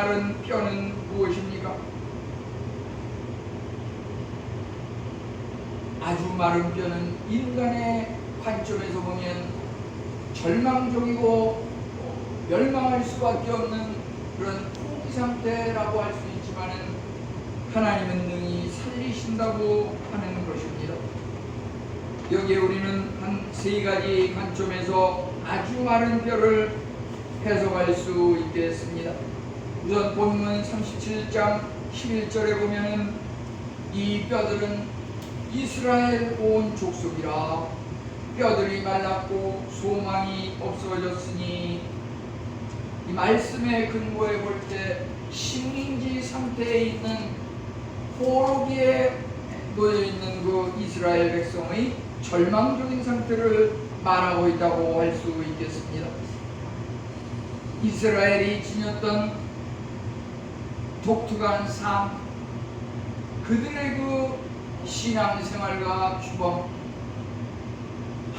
마른 뼈는 무엇입니까? 아주 마른 뼈는 인간의 관점에서 보면 절망적이고 멸망할 수밖에 없는 그런 포기 상태라고 할 수 있지만은 하나님은 능히 살리신다고 하는 것입니다. 여기에 우리는 한 세 가지 관점에서 아주 마른 뼈를 해석할 수 있겠습니다. 우선 본문 37장 11절에 보면은 이 뼈들은 이스라엘 온 족속이라 뼈들이 말랐고 소망이 없어졌으니, 이 말씀의 근거에 볼 때 식민지 상태에 있는 포로기에 놓여있는 그 이스라엘 백성의 절망적인 상태를 말하고 있다고 할 수 있겠습니다. 이스라엘이 지녔던 독특한 삶, 그들의 그 신앙생활과 규범,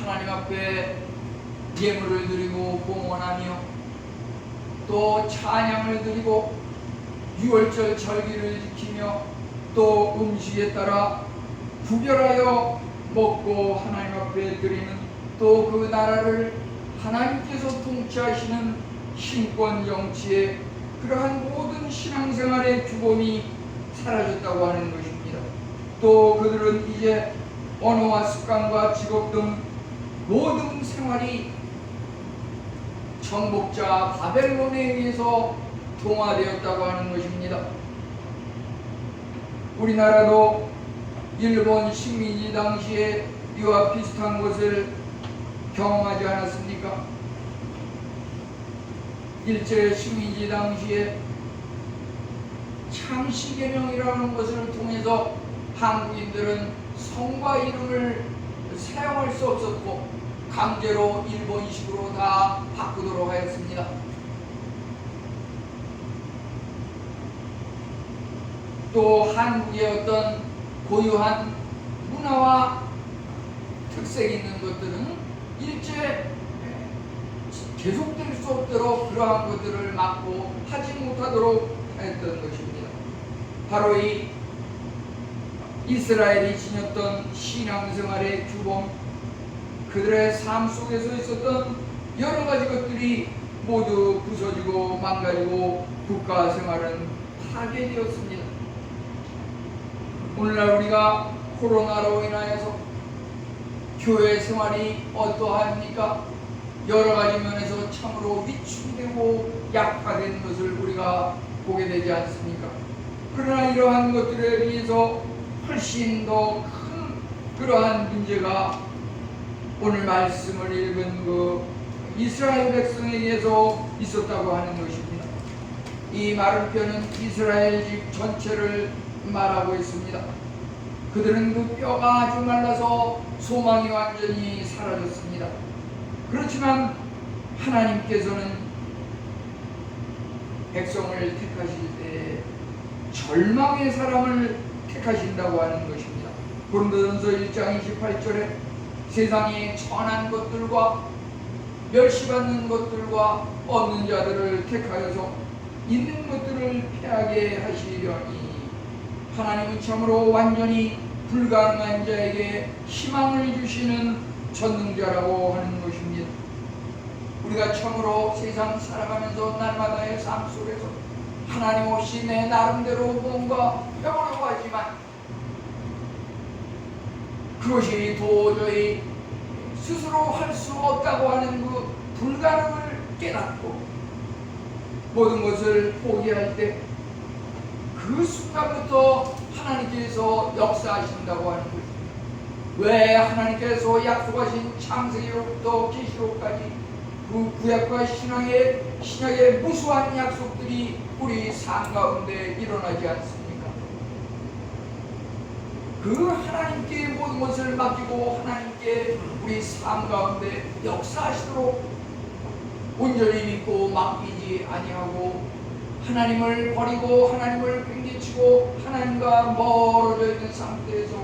하나님 앞에 예물을 드리고 봉헌하며 또 찬양을 드리고 유월절 절기를 지키며 또 음식에 따라 구별하여 먹고 하나님 앞에 드리는, 또 그 나라를 하나님께서 통치하시는 신권 정치의 그러한 모든 신앙생활의 규범이 사라졌다고 하는 것입니다. 또 그들은 이제 언어와 습관과 직업 등 모든 생활이 정복자 바벨론에 의해서 동화되었다고 하는 것입니다. 우리나라도 일본 식민지 당시에 이와 비슷한 것을 경험하지 않았습니까? 일제 식민지 당시에 창씨개명이라는 것을 통해서 한국인들은 성과 이름을 사용할 수 없었고 강제로 일본식으로 다 바꾸도록 하였습니다. 또 한국의 어떤 고유한 문화와 특색이 있는 것들은 일제 계속될 수 없도록 그러한 것들을 막고 하지 못하도록 했던 것입니다. 바로 이 이스라엘이 지녔던 신앙생활의 규범, 그들의 삶 속에서 있었던 여러 가지 것들이 모두 부서지고 망가지고 국가 생활은 파괴되었습니다. 오늘날 우리가 코로나로 인하여서 교회 생활이 어떠합니까? 여러 가지 면에서 참으로 위축되고 약화된 것을 우리가 보게 되지 않습니까? 그러나 이러한 것들에 비해서 훨씬 더 큰 그러한 문제가 오늘 말씀을 읽은 그 이스라엘 백성에게서 있었다고 하는 것입니다. 이 마른 뼈는 이스라엘 집 전체를 말하고 있습니다. 그들은 그 뼈가 아주 말라서 소망이 완전히 사라졌습니다. 그렇지만 하나님께서는 백성을 택하실 때 절망의 사람을 택하신다고 하는 것입니다. 고린도전서 1장 28절에 세상에 천한 것들과 멸시받는 것들과 없는 자들을 택하여서 있는 것들을 패하게 하시려니 하나님은 참으로 완전히 불가능한 자에게 희망을 주시는 전능자라고 하는 것입니다. 우리가 참으로 세상 살아가면서 날마다의 삶 속에서 하나님 없이 내 나름대로 뭔가 해보려고 하지만 그것이 도저히 스스로 할 수 없다고 하는 그 불가능을 깨닫고 모든 것을 포기할 때 그 순간부터 하나님께서 역사하신다고 하는 것입니다. 왜 하나님께서 약속하신 창세기로부터 계시록까지 그 구약과 신약의 무수한 약속들이 우리 삶 가운데 일어나지 않습니까? 그 하나님께 모든 것을 맡기고 하나님께 우리 삶 가운데 역사하시도록 온전히 믿고 맡기지 아니하고 하나님을 버리고 하나님을 팽개치고 하나님과 멀어져 있는 상태에서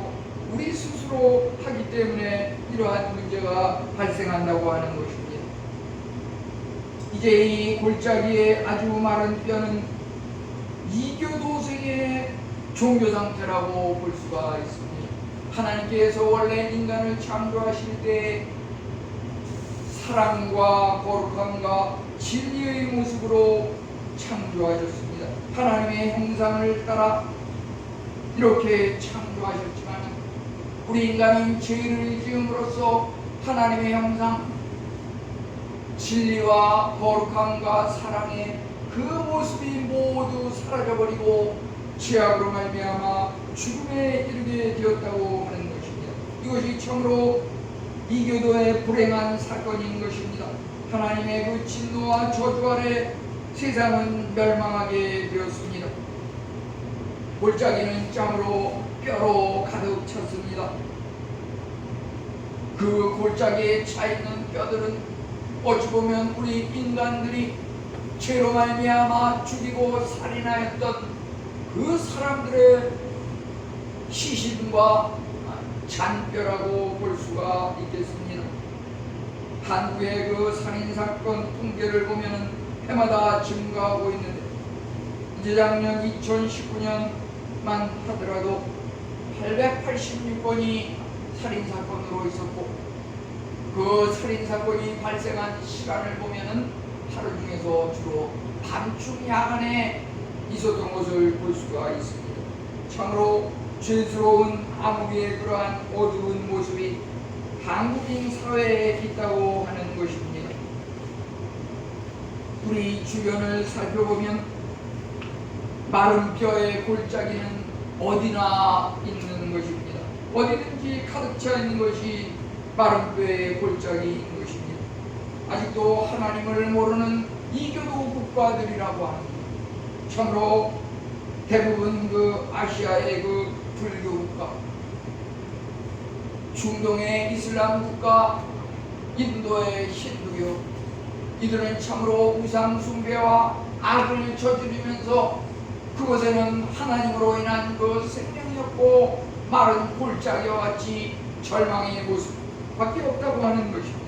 우리 스스로 하기 때문에 이러한 문제가 발생한다고 하는 것입니다. 이제 이 골짜기에 아주 마른 뼈는 이교도생의 종교 상태라고 볼 수가 있습니다. 하나님께서 원래 인간을 창조하실 때 사랑과 거룩함과 진리의 모습으로 창조하셨습니다. 하나님의 형상을 따라 이렇게 창조하셨지만 우리 인간은 죄를 지음으로써 하나님의 형상, 진리와 거룩함과 사랑의 그 모습이 모두 사라져버리고 죄악으로 말미암아 죽음에 이르게 되었다고 하는 것입니다. 이것이 참으로 이교도의 불행한 사건인 것입니다. 하나님의 그 진노와 저주 아래 세상은 멸망하게 되었습니다. 골짜기는 짱으로 뼈로 가득 찼습니다. 그 골짜기에 차있는 뼈들은 어찌 보면 우리 인간들이 죄로 말미암아 죽이고 살인하였던 그 사람들의 시신과 잔뼈라고 볼 수가 있겠습니다. 한국의 그 살인사건 통계를 보면 해마다 증가하고 있는데 이제 작년 2019년만 하더라도 886건이 살인사건으로 있었고 그 살인사건이 발생한 시간을 보면 하루 중에서 주로 밤중 야간에 있었던 것을 볼 수가 있습니다. 참으로 죄스러운 암흑의 그러한 어두운 모습이 한국인 사회에 있다고 하는 것입니다. 우리 주변을 살펴보면 마른 뼈의 골짜기는 어디나 있는 것입니다. 어디든지 가득 차 있는 것이 마른 뼈의 골짜기인 것입니다. 아직도 하나님을 모르는 이교도 국가들이라고 합니다. 참으로 대부분 그 아시아의 그 불교 국가, 중동의 이슬람 국가, 인도의 힌두교, 이들은 참으로 우상 숭배와 악을 저지르면서 그곳에는 하나님으로 인한 그 생명이 없고 마른 골짜기와 같이 절망의 모습밖에 없다고 하는 것입니다.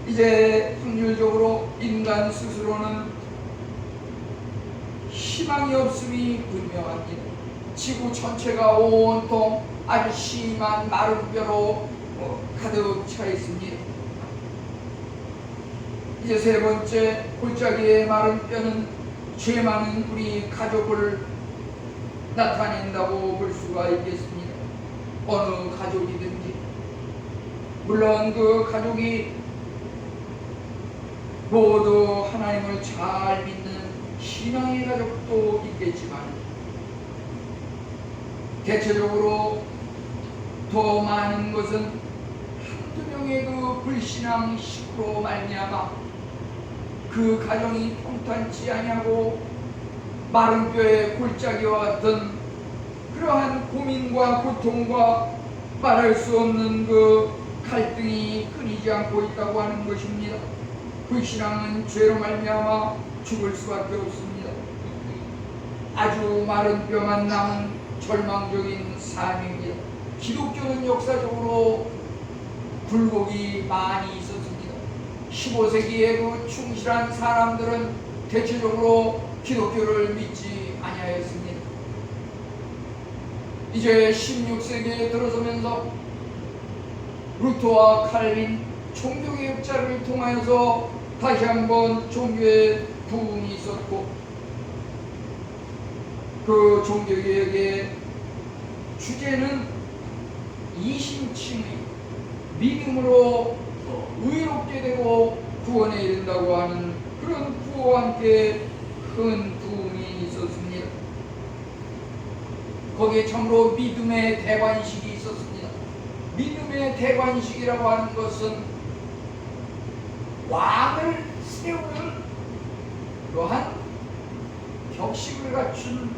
이제 확률적으로 인간 스스로는 희망이 없음이 분명합니다. 지구 전체가 온통 아주 심한 마른 뼈로 가득 차 있습니다. 이제 세 번째 골짜기의 마른 뼈는 죄 많은 우리 가족을 나타낸다고 볼 수가 있겠습니다. 어느 가족이든지 물론 그 가족이 모두 하나님을 잘 믿는 신앙의 가족도 있겠지만 대체적으로 더 많은 것은 한두 명의 그 불신앙 식으로 말미암아 그 가정이 평탄치 아니하고 마른 뼈의 골짜기와 같은 그러한 고민과 고통과 말할 수 없는 그 갈등이 끊이지 않고 있다고 하는 것입니다. 불신앙은 죄로 말미암아 죽을 수밖에 없습니다. 아주 마른 뼈만 남은 절망적인 삶입니다. 기독교는 역사적으로 굴곡이 많이 있었습니다. 15세기의 그 충실한 사람들은 대체적으로 기독교를 믿지 아니하였습니다. 이제 16세기에 들어서면서 루터와 칼빈 종교개혁자를 통하여서 다시 한번 종교의 부흥이 있었고 그 종교개혁의 주제는 이신칭의 믿음으로 의롭게 되고 구원에 이른다고 하는 그런 구호와 함께 큰 부흥이 있었습니다. 거기에 참으로 믿음의 대관식이 있었습니다. 믿음의 대관식이라고 하는 것은 왕을 세우는 그러한 격식을 갖춘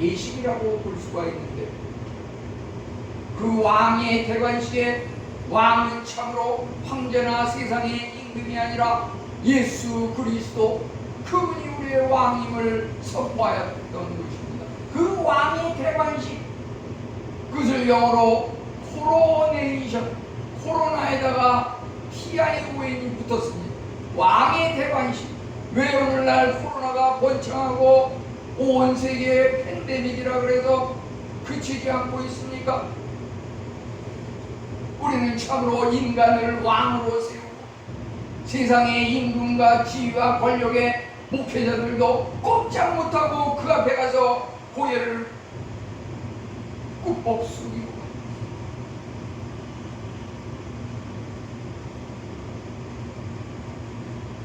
예식이라고 볼 수가 있는데 그 왕의 대관식에 왕은 참으로 황제나 세상의 임금이 아니라 예수 그리스도 그분이 우리의 왕임을 선포하였던 것입니다. 그 왕의 대관식, 그것을 영어로 코로네이션, 코로나에다가 TION이 붙었습니다. 왕의 대관식, 왜 오늘날 코로나가 번창하고 온 세계의 팬데믹이라 그래서 그치지 않고 있습니까? 우리는 참으로 인간을 왕으로 세우고 세상의 임금과 지위와 권력의 목회자들도 꼼짝 못하고 그 앞에 가서 고개를 꾹꾹 숙이고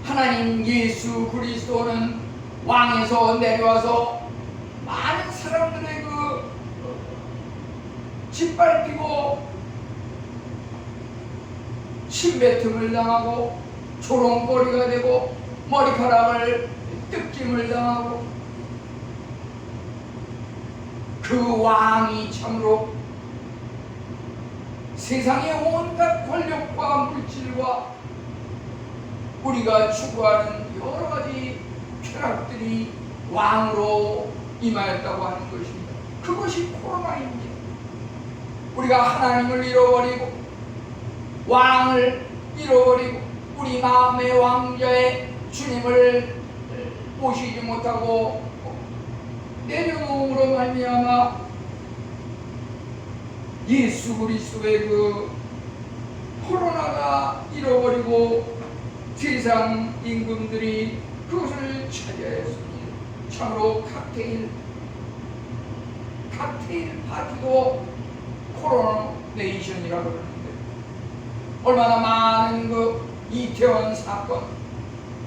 하나님 예수 그리스도는 왕에서 내려와서 많은 사람들의 그 짓밟히고 침뱉음을 당하고 조롱거리가 되고 머리카락을 뜯김을 당하고 그 왕이 참으로 세상의 온갖 권력과 물질과 우리가 추구하는 여러 가지 쾌락들이 왕으로 임하였다고 하는 것입니다. 그것이 코로나입니다. 우리가 하나님을 잃어버리고 왕을 잃어버리고 우리 마음의 왕자의 주님을 모시지 못하고 내려놓음으로 말미암아 예수 그리스도의 그 코로나가 잃어버리고 세상 임금들이 그것을 차지하였습니다. 참으로 칵테일 파티도 코로네이션이라고 그러는데 얼마나 많은 그 이태원 사건,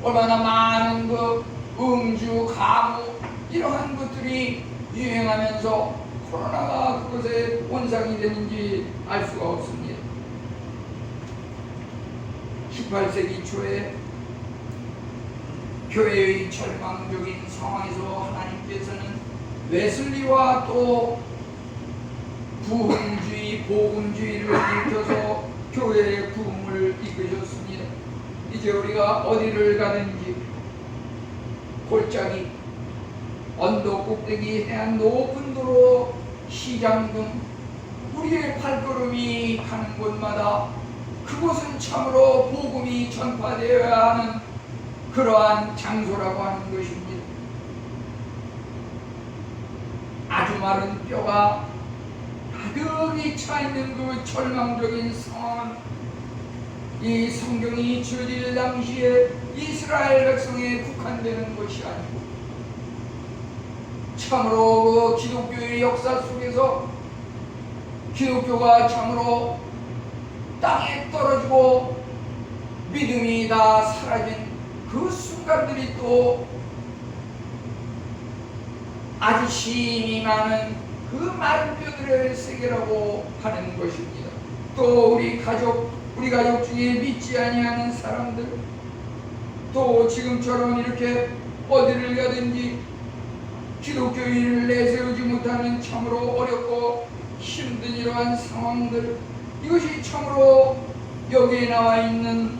얼마나 많은 그 음주, 가무 이러한 것들이 유행하면서 코로나가 그것에 원상이 되는지 알 수가 없습니다. 18세기 초에 교회의 절망적인 상황에서 하나님께서는 웨슬리와 또 부흥주의, 복음주의를 일으켜서 교회의 부흥을 이끄셨습니다. 이제 우리가 어디를 가든지 골짜기, 언덕 꼭대기, 해안 높은 도로, 시장 등 우리의 발걸음이 가는 곳마다 그곳은 참으로 복음이 전파되어야 하는 그러한 장소라고 하는 것입니다. 아주 마른 뼈가 가득히 차있는 그 절망적인 상황은 이 성경이 지어질 당시에 이스라엘 백성에 국한되는 것이 아니고 참으로 그 기독교의 역사 속에서 기독교가 참으로 땅에 떨어지고 믿음이 다 사라진 그 순간들이 또 아주 심히 많은 그 마른 뼈들의 세계라고 하는 것입니다. 또 우리 가족 중에 믿지 아니하는 사람들, 또 지금처럼 이렇게 어디를 가든지 기독교인을 내세우지 못하는 참으로 어렵고 힘든 이러한 상황들, 이것이 참으로 여기에 나와 있는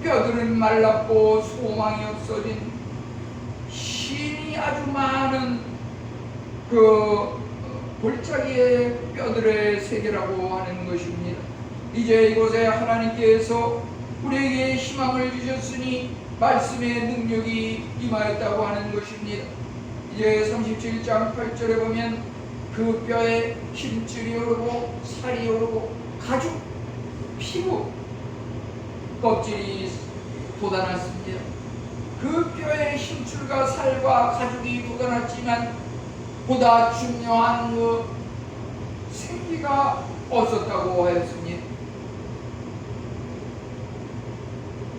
뼈들은 말랐고 소망이 없어진 힘이 아주 많은 그 골짜기의 뼈들의 세계라고 하는 것입니다. 이제 이곳에 하나님께서 우리에게 희망을 주셨으니 말씀의 능력이 임하였다고 하는 것입니다. 이제 37장 8절에 보면 그 뼈에 힘줄이 오르고 살이 오르고 가죽, 피부, 껍질이 돋아났습니다. 그 뼈에 힘줄과 살과 가죽이 돋아났지만 보다 중요한 그 생기가 없었다고 하였습니다.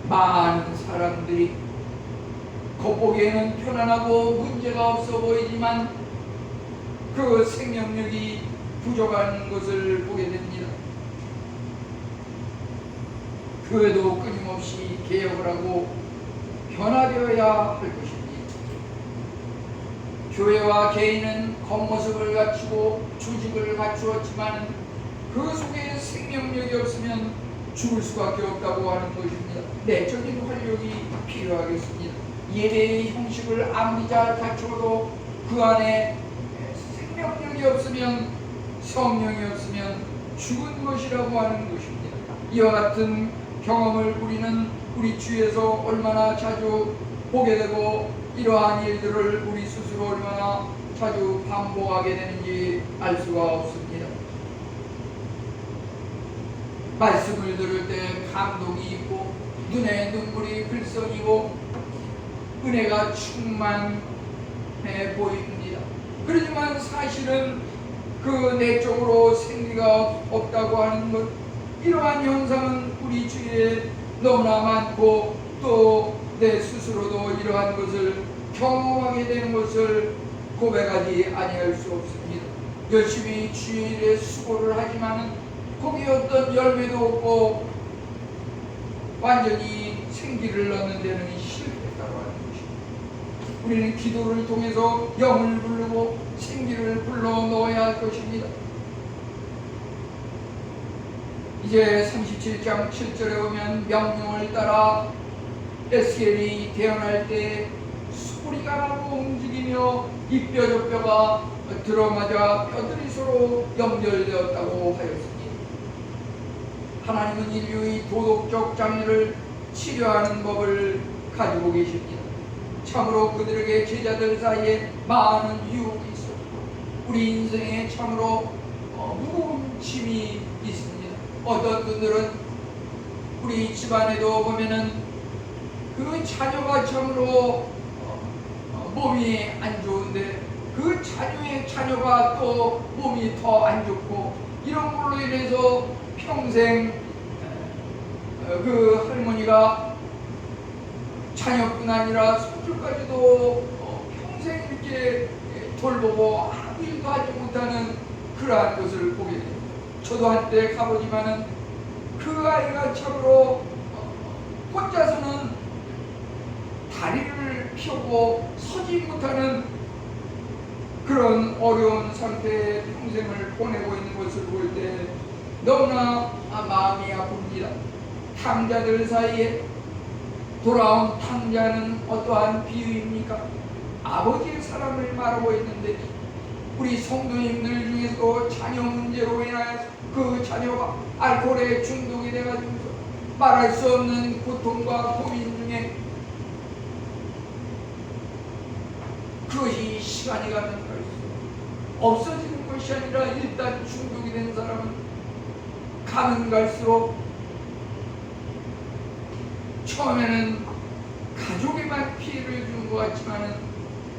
많은 사람들이 겉보기에는 편안하고 문제가 없어 보이지만 그 생명력이 부족한 것을 보게 됩니다. 교회도 끊임없이 개혁을 하고 변화되어야 할 것입니다. 교회와 개인은 겉모습을 갖추고 조직을 갖추었지만 그 속에 생명력이 없으면 죽을 수밖에 없다고 하는 것입니다. 내적인 활력이 필요하겠습니다. 예배의 형식을 아무리 잘 갖추어도 그 안에 생명력이 없으면, 성령이 없으면 죽은 것이라고 하는 것입니다. 이와 같은 경험을 우리는 우리 주위에서 얼마나 자주 보게 되고 이러한 일들을 우리 스스로 얼마나 자주 반복하게 되는지 알 수가 없습니다. 말씀을 들을 때 감동이 있고 눈에 눈물이 글썽이고 은혜가 충만해 보입니다. 그렇지만 사실은 그 내적으로 생기가 없다고 하는 것, 이러한 현상은 우리 주위에 너무나 많고 또 내 스스로도 이러한 것을 경험하게 되는 것을 고백하지 아니할 수 없습니다. 열심히 주일에 수고를 하지만은 거기에 어떤 열매도 없고 완전히 생기를 넣는 데는 실패했다고 하는 것입니다. 우리는 기도를 통해서 영을 부르고 생기를 불러 넣어야 할 것입니다. 이제 37장 7절에 보면 명령을 따라 에스겔이 태어날 때 소리가 나고 움직이며 이 뼈 저 뼈가 들어맞아 뼈들이 서로 연결되었다고 하였습니다. 하나님은 인류의 도덕적 장애를 치료하는 법을 가지고 계십니다. 참으로 그들에게 제자들 사이에 많은 유혹이 있었고 우리 인생에 참으로 무거운 짐이 있습니다. 어떤 분들은 우리 집안에도 보면은 그 자녀가 참으로 몸이 안 좋은데 그 자녀의 자녀가 또 몸이 더 안 좋고 이런 걸로 인해서 평생 그 할머니가 자녀뿐 아니라 손주까지도 평생 이렇게 돌보고 아무 일도 하지 못하는 그러한 것을 보게 됩니다. 저도 한때 가보지만은 그 아이가 참으로 혼자서는 다리를 펴고 서지 못하는 그런 어려운 상태의 평생을 보내고 있는 것을 볼 때 너무나 마음이 아픕니다. 탕자들 사이에 돌아온 탕자는 어떠한 비유입니까? 아버지의 사랑을 말하고 있는데 우리 성도님들 중에서 자녀 문제로 인하여 그 자녀가 알코올에 중독이 돼가지고 말할 수 없는 고통과 고민 중에 그것이 시간이 가면 갈수록 없어지는 것이 아니라 일단 중독이 된 사람은 가면 갈수록 처음에는 가족에만 피해를 준 것 같지만은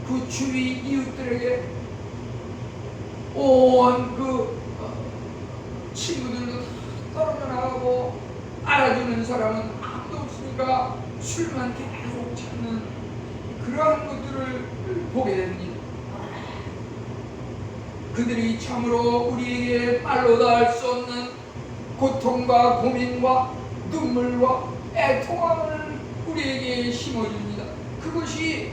그 주위 이웃들에게 온 그 친구들도 다 떨어져 나가고 알아주는 사람은 아무도 없으니까 술만 계속 찾는 그러한 것들을 보게 됩니다. 그들이 참으로 우리에게 말로 다 할 수 없는 고통과 고민과 눈물과 애통함을 우리에게 심어줍니다. 그것이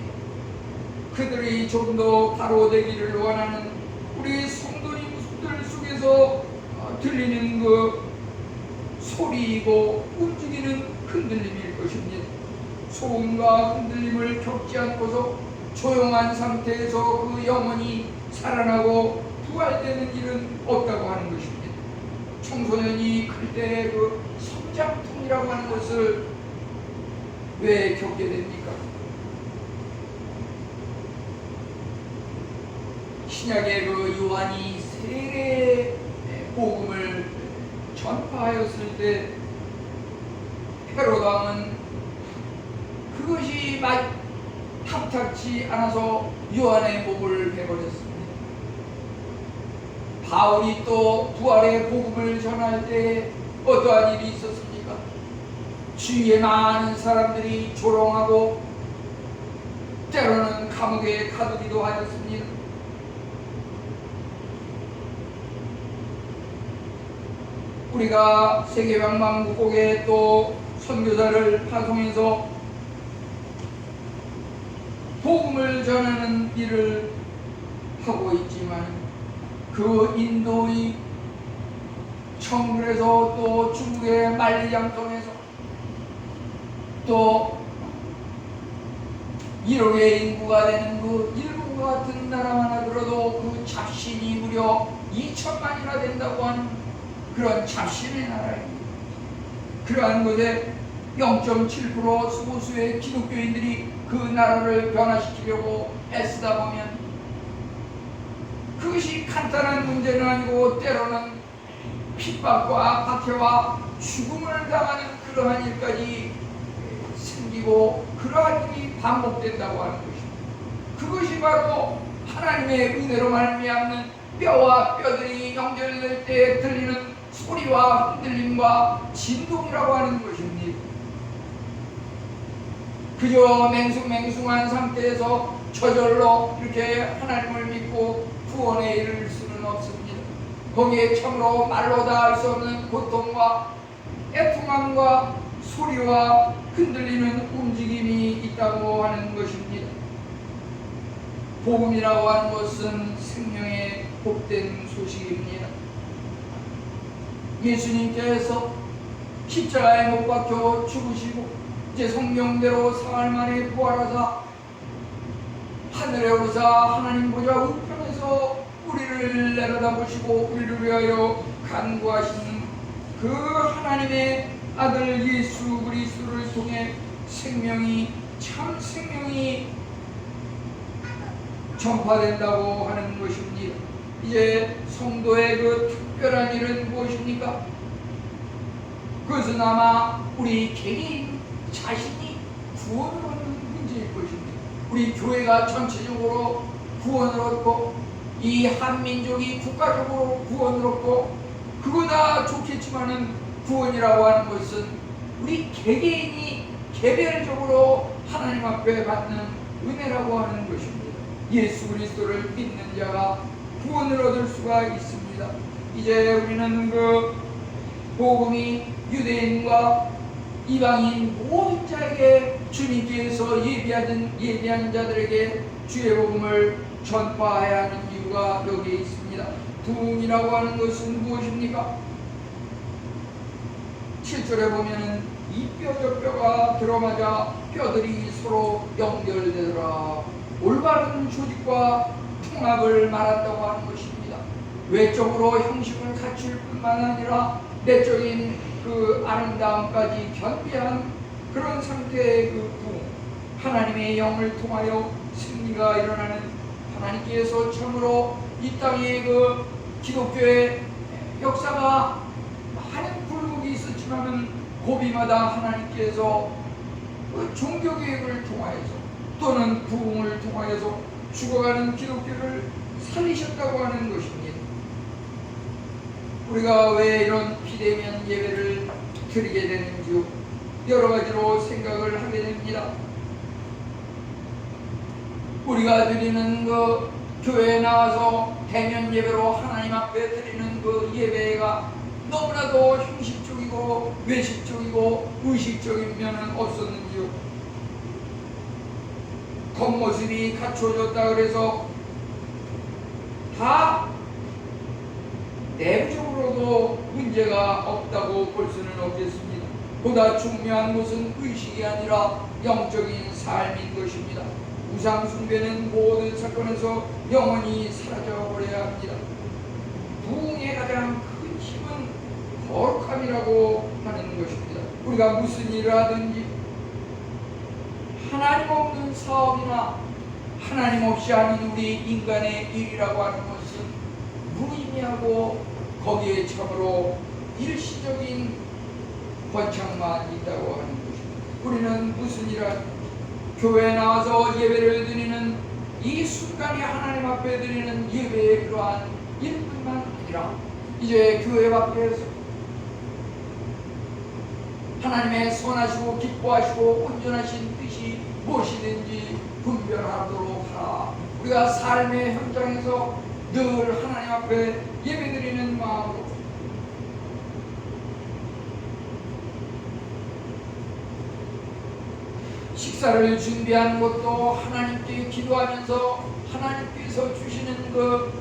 그들이 좀 더 바로 되기를 원하는 우리 성도님들 속에서 들리는 그 소리이고 움직이는 흔들림일 것입니다. 소음과 흔들림을 겪지 않고서 조용한 상태에서 그 영혼이 살아나고 부활되는 일은 없다고 하는 것입니다. 청소년이 클 때 그 성장통이라고 하는 것을 왜 겪게 됩니까? 신약의 그 요한이 세례 복음을 전파하였을 때 헤롯 왕은 그것이 탐탁지 않아서 요한의 목을 베버렸습니다. 바울이 또 부활의 복음을 전할 때 어떠한 일이 있었습니까? 주위에 많은 사람들이 조롱하고 때로는 감옥에 가두기도 하였습니다. 우리가 세계방방곡곡에 또 선교사를 파송해서 복음을 전하는 일을 하고 있지만 그 인도의 청글에서 또 중국의 만리장성에서 또 1억의 인구가 되는 그 일본과 같은 나라만 하더라도 그 잡신이 무려 2천만이나 된다고 하는 그런 잡신의 나라입니다. 그러한 곳에 0.7% 소수의 기독교인들이 그 나라를 변화시키려고 애쓰다 보면 그것이 간단한 문제는 아니고 때로는 핍박과 박해와 죽음을 당하는 그러한 일까지 생기고 그러한 일이 반복된다고 하는 것입니다. 그것이 바로 하나님의 은혜로 말미암는 뼈와 뼈들이 연결될 때 들리는 소리와 흔들림과 진동이라고 하는 것입니다. 그저 맹숭맹숭한 상태에서 저절로 이렇게 하나님을 믿고 구원에 이를 수는 없습니다. 거기에 참으로 말로 다 할 수 없는 고통과 애통함과 소리와 흔들리는 움직임이 있다고 하는 것입니다. 복음이라고 하는 것은 생명의 복된 소식입니다. 예수님께서 십자가에 못 박혀 죽으시고 이제 성경대로 사흘 만에 부활하사 하늘에 오르사 하나님 보좌 우편에서 우리를 내려다보시고 우리를 위하여 간구하시는 그 하나님의 아들 예수 그리스도를 통해 생명이 참 생명이 전파된다고 하는 것입니다. 이제 성도의 그 특별한 일은 무엇입니까? 그것은 아마 우리 개인 자신이 구원을 얻는 문제일 것입니다. 우리 교회가 전체적으로 구원을 얻고 이 한민족이 국가적으로 구원을 얻고 그거다 좋겠지만은 구원이라고 하는 것은 우리 개개인이 개별적으로 하나님 앞에 받는 은혜라고 하는 것입니다. 예수 그리스도를 믿는 자가 구원을 얻을 수가 있습니다. 이제 우리는 그 복음이 유대인과 이방인 모든 자에게 주님께서 예비한 자들에게 주의 복음을 전파해야 하는 이유가 여기에 있습니다. 부흥이라고 하는 것은 무엇입니까? 7절에 보면은 이 뼈 저 뼈가 들어맞아 뼈들이 서로 연결되더라. 올바른 조직과 통합을 말한다고 하는 것입니다. 외적으로 형식을 갖출 뿐만 아니라 내적인 그 아름다움까지 겸비한 그런 상태의 그 부흥, 하나님의 영을 통하여 승리가 일어나는, 하나님께서 참으로 이 땅에 그 기독교의 역사가 많은 굴곡이 있었지만은 고비마다 하나님께서 그 종교 개혁을 통하여서 또는 부흥을 통하여서 죽어가는 기독교를 살리셨다고 하는 것입니다. 우리가 왜 이런 비대면 예배를 드리게 되는지요? 여러 가지로 생각을 하게 됩니다. 우리가 드리는 그 교회에 나와서 대면 예배로 하나님 앞에 드리는 그 예배가 너무나도 형식적이고 외식적이고 의식적인 면은 없었는지요? 겉모습이 갖춰졌다 그래서 다 내부적으로도 문제가 없다고 볼 수는 없겠습니다. 보다 중요한 것은 의식이 아니라 영적인 삶인 것입니다. 우상 숭배는 모든 사건에서 영원히 사라져버려야 합니다. 부흥의 가장 큰 힘은 거룩함이라고 하는 것입니다. 우리가 무슨 일을 하든지 하나님 없는 사업이나 하나님 없이 하는 우리 인간의 일이라고 하는 것은 무의미하고 거기에 참으로 일시적인 번창만 있다고 하는 것입니다. 우리는 무슨 일을 교회에 나와서 예배를 드리는 이 순간이 하나님 앞에 드리는 예배의 그러한 일뿐만 아니라 이제 교회 밖에서 하나님의 선하시고 기뻐하시고 온전하신 뜻이 무엇이든지 분별하도록 하라. 우리가 삶의 현장에서 늘 하나님 앞에 예배드리는 마음으로 식사를 준비하는 것도 하나님께 기도하면서 하나님께서 주시는 그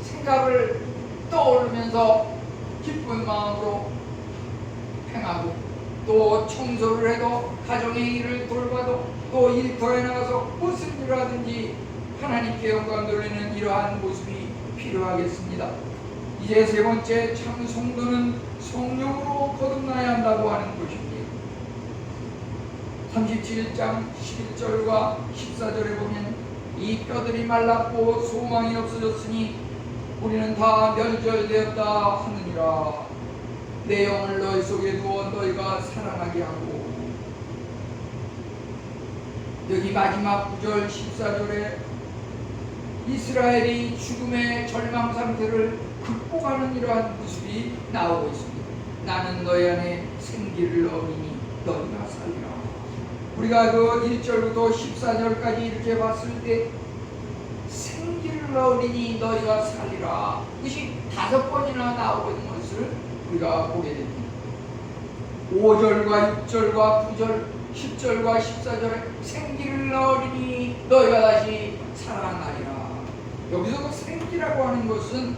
생각을 떠올리면서 기쁜 마음으로 행하고, 또 청소를 해도 가정의 일을 돌봐도 또 일터에 나가서 무슨 일을 하든지 하나님께 영광 돌리는 이러한 모습이 필요하겠습니다. 이제 세 번째, 참 성도는 성령으로 거듭나야 한다고 하는 것입니다. 37장 11절과 14절에 보면 이 뼈들이 말랐고 소망이 없어졌으니 우리는 다 멸절되었다 하느니라. 내 영을 너희 속에 두어 너희가 살아나게 하고. 여기 마지막 9절 14절에 이스라엘이 죽음의 절망 상태를 극복하는 이러한 모습이 나오고 있습니다. 나는 너희 안에 생기를 넣으니 너희가 살리라. 우리가 그 1절부터 14절까지 이렇게 봤을 때 생기를 넣으니 너희가 살리라, 이것이 5번이나 나오고 있는 것을 우리가 보게 됩니다. 5절과 6절과 9절 10절과 14절에 생기를 넣으니 너희가 다시 살아나리라. 여기서 그 생기라고 하는 것은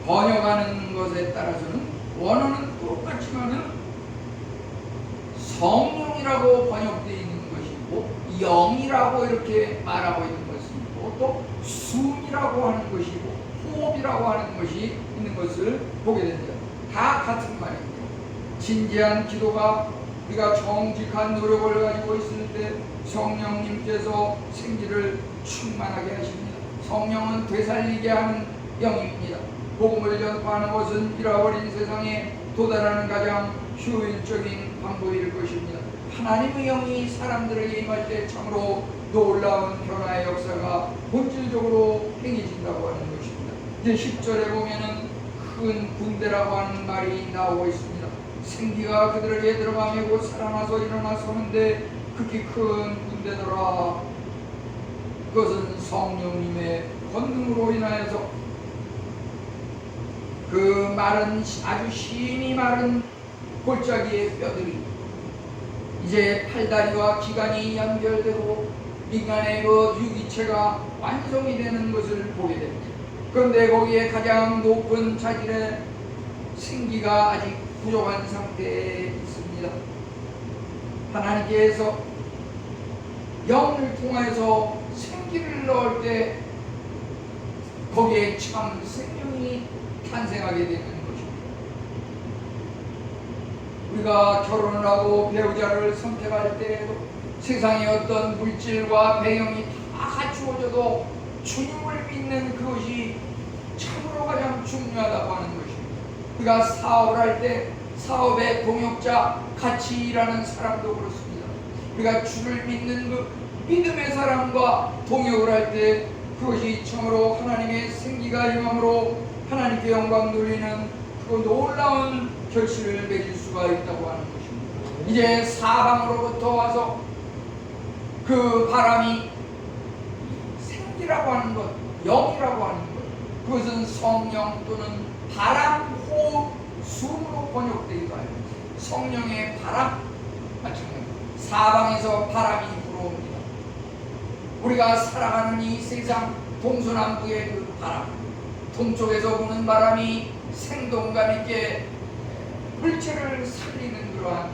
번역하는 것에 따라서는 원어는 똑같지만은 성령이라고 번역되어 있는 것이고 영이라고 이렇게 말하고 있는 것이 있고 또 숨이라고 하는 것이고 호흡이라고 하는 것이 있는 것을 보게 됩니다. 다 같은 말입니다. 진지한 기도가 우리가 정직한 노력을 가지고 있을 때 성령님께서 생기를 충만하게 하십니다. 성령은 되살리게 하는 영입니다. 복음을 전파하는 것은 잃어버린 세상에 도달하는 가장 효율적인 방법일 것입니다. 하나님의 영이 사람들에게 임할 때 참으로 놀라운 변화의 역사가 본질적으로 행해진다고 하는 것입니다. 이제 10절에 보면은 큰 군대라고 하는 말이 나오고 있습니다. 생기가 그들에게 들어가며 곧 살아나서 일어나 서는데 극히 큰 군대더라. 그것은 성령님의 권능으로 인하여서 그 마른 아주 심히 마른 골짜기의 뼈들이 이제 팔다리와 기관이 연결되고 인간의 그 유기체가 완성이 되는 것을 보게 됩니다. 그런데 거기에 가장 높은 자질의 생기가 아직 부족한 상태에 있습니다. 하나님께서 영을 통해서 생기를 넣을 때 거기에 참 생명이 탄생하게 되는 것입니다. 우리가 결혼을 하고 배우자를 선택할 때에도 세상의 어떤 물질과 배경이 다 갖추어져도 주님을 믿는 그것이 참으로 가장 중요하다고 하는 것입니다. 우리가 사업을 할 때 사업의 동역자, 같이 일하는 사람도 그렇습니다. 우리가 주를 믿는 그 믿음의 사람과 동역을 할 때 그것이 참으로 하나님의 생기가 임함으로 하나님께 영광 돌리는 그 놀라운 결실을 맺을 수가 있다고 하는 것입니다. 이제 사방으로부터 와서 그 바람이 생기라고 하는 것, 영이라고 하는 것, 그것은 성령 또는 바람, 호흡, 숨으로 번역되기도 하여 성령의 바람, 마찬가지입니다. 사방에서 바람이 불어옵니다. 우리가 살아가는 이 세상 동서남북의 그 바람, 동쪽에서 부는 바람이 생동감 있게 물체를 살리는 그러한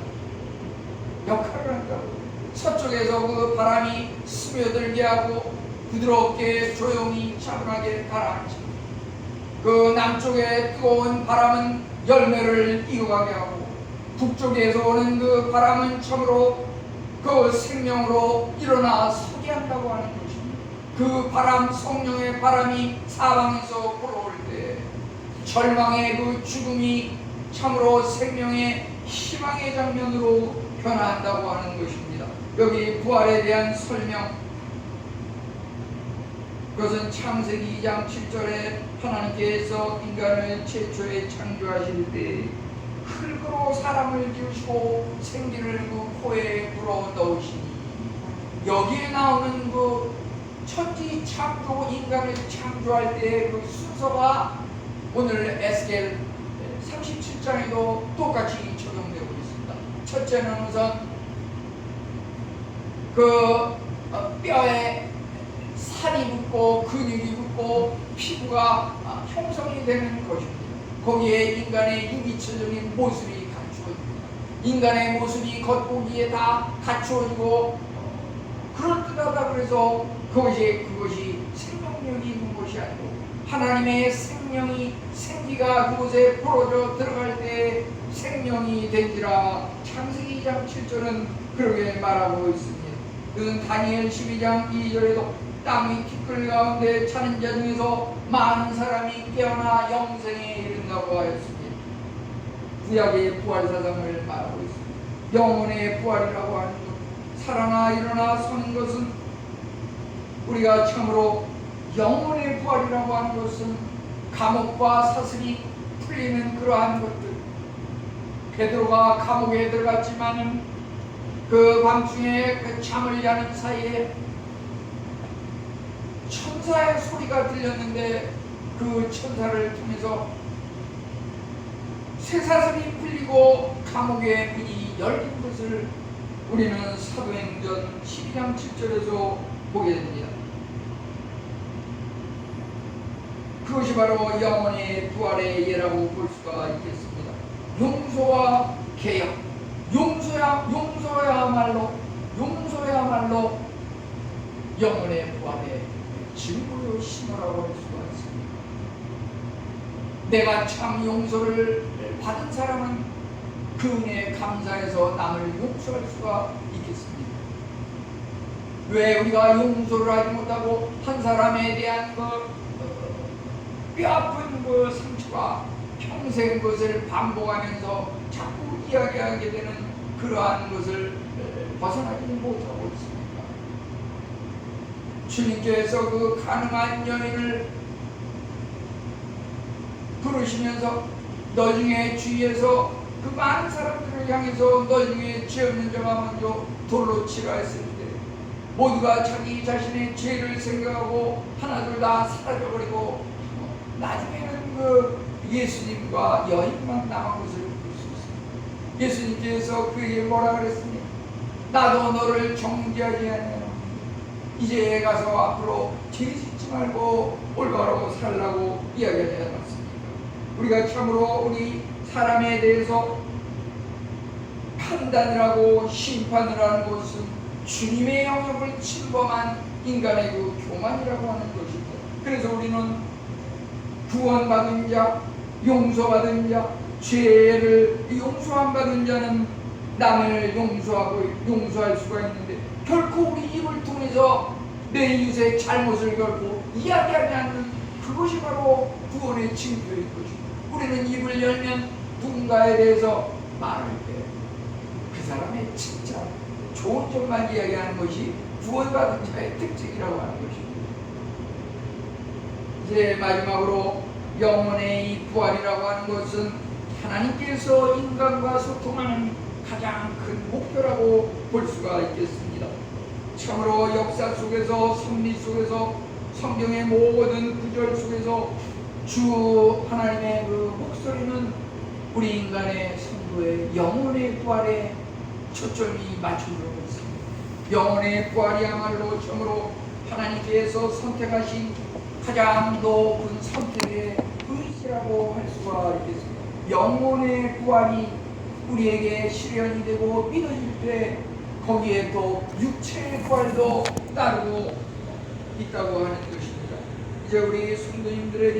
역할을 한다고, 서쪽에서 그 바람이 스며들게 하고 부드럽게 조용히 차분하게 가라앉히고, 그 남쪽의 뜨거운 바람은 열매를 이어가게 하고, 북쪽에서 오는 그 바람은 참으로 그 생명으로 일어나 서게 한다고 하는 것입니다. 그 바람, 성령의 바람이 사방에서 불어올 때 절망의 그 죽음이 참으로 생명의 희망의 장면으로 변화한다고 하는 것입니다. 여기 부활에 대한 설명, 그것은 창세기 2장 7절에 하나님께서 인간을 최초에 창조하실 때 흙으로 사람을 지으시고 생기를 그 코에 불어 넣으시니, 여기에 나오는 그 천지 창조, 인간을 창조할 때의 그 순서가 오늘 에스겔 37장에도 똑같이 적용되고 있습니다. 첫째는 우선 그 뼈에 살이 붙고 근육이 붙고 피부가 형성이 되는 것입니다. 거기에 인간의 유기체적인 모습이 갖추어집니다. 인간의 모습이 겉보기에 다 갖추어지고 그럴듯하다 그래서 그것이 생명력이 있는 것이 아니고 하나님의 생명이, 생기가 그곳에 불어져 들어갈 때 생명이 된지라 창세기 2장 7절은 그렇게 말하고 있습니다. 그는 다니엘 12장 2절에도 땅이 티끌 가운데 차는 자 중에서 많은 사람이 깨어나 영생에 이른다고 하였습니다. 구약의 부활 사상을 말하고 있습니다. 영혼의 부활이라고 하는 것, 살아나 일어나 서는 것은, 우리가 참으로 영혼의 부활이라고 하는 것은 감옥과 사슬이 풀리는 그러한 것들. 베드로가 감옥에 들어갔지만은 그 밤중에 그 잠을 자는 사이에 천사의 소리가 들렸는데 그 천사를 통해서 쇠사슬이 풀리고 감옥의 문이 열린 것을 우리는 사도행전 12장 7절에서 보게 됩니다. 그것이 바로 영혼의 부활의 예라고 볼 수가 있겠습니다. 용서와 개혁, 용서야말로 영혼의 부활의 증거요 신호라고 할 수가 있습니다. 내가 참 용서를 받은 사람은 그 은혜에 감사해서 남을 용서할 수가 있겠습니다. 왜 우리가 용서를 하지 못하고 한 사람에 대한 뼈아픈 그 상처가 평생 그것을 반복하면서 자꾸 이야기하게 되는 그러한 것을 벗어나지 못하고 있습니까? 주님께서 그 가능한 여인을 부르시면서 너 중에 주위에서 그 많은 사람들을 향해서 너 중에 죄 없는 자가 먼저 돌로 치라 했을 때 모두가 자기 자신의 죄를 생각하고 하나둘 다 사라져버리고 나중에는 그 예수님과 여인만 남은 것을 볼 수 있습니다. 예수님께서 그에게 뭐라 그랬습니까? 나도 너를 정죄하지 않느냐. 이제 가서 앞으로 죄 짓지 말고 올바로 살라고 이야기하지 않았습니까? 우리가 참으로 우리 사람에 대해서 판단을 하고 심판을 하는 것은 주님의 영역을 침범한 인간의 그 교만이라고 하는 것입니다. 그래서 우리는 구원받은 자, 용서받은 자, 죄를 용서 안 받은 자는 남을 용서할 수가 있는데 결코 우리 입을 통해서 내 이웃의 잘못을 결코 이야기하지 않는 그것이 바로 구원의 징표인 것입니다. 우리는 입을 열면 누군가에 대해서 말할 때 그 사람의 진짜 좋은 점만 이야기하는 것이 구원받은 자의 특징이라고 하는 것입니다. 이제 마지막으로 영혼의 이 부활이라고 하는 것은 하나님께서 인간과 소통하는 가장 큰 목표라고 볼 수가 있겠습니다. 참으로 역사 속에서 섭리 속에서 성경의 모든 구절 속에서 주 하나님의 그 목소리는 우리 인간의 성도의 영혼의 부활에 초점이 맞춰지고 있습니다. 영혼의 부활이야말로 참으로 하나님께서 선택하신 가장 높은 선택의 의지라고 할 수가 있겠습니다. 영혼의 부활이 우리에게 실현이 되고 믿어질 때 거기에 또 육체의 부활도 따르고 있다고 하는 것입니다. 이제 우리 성도님들에게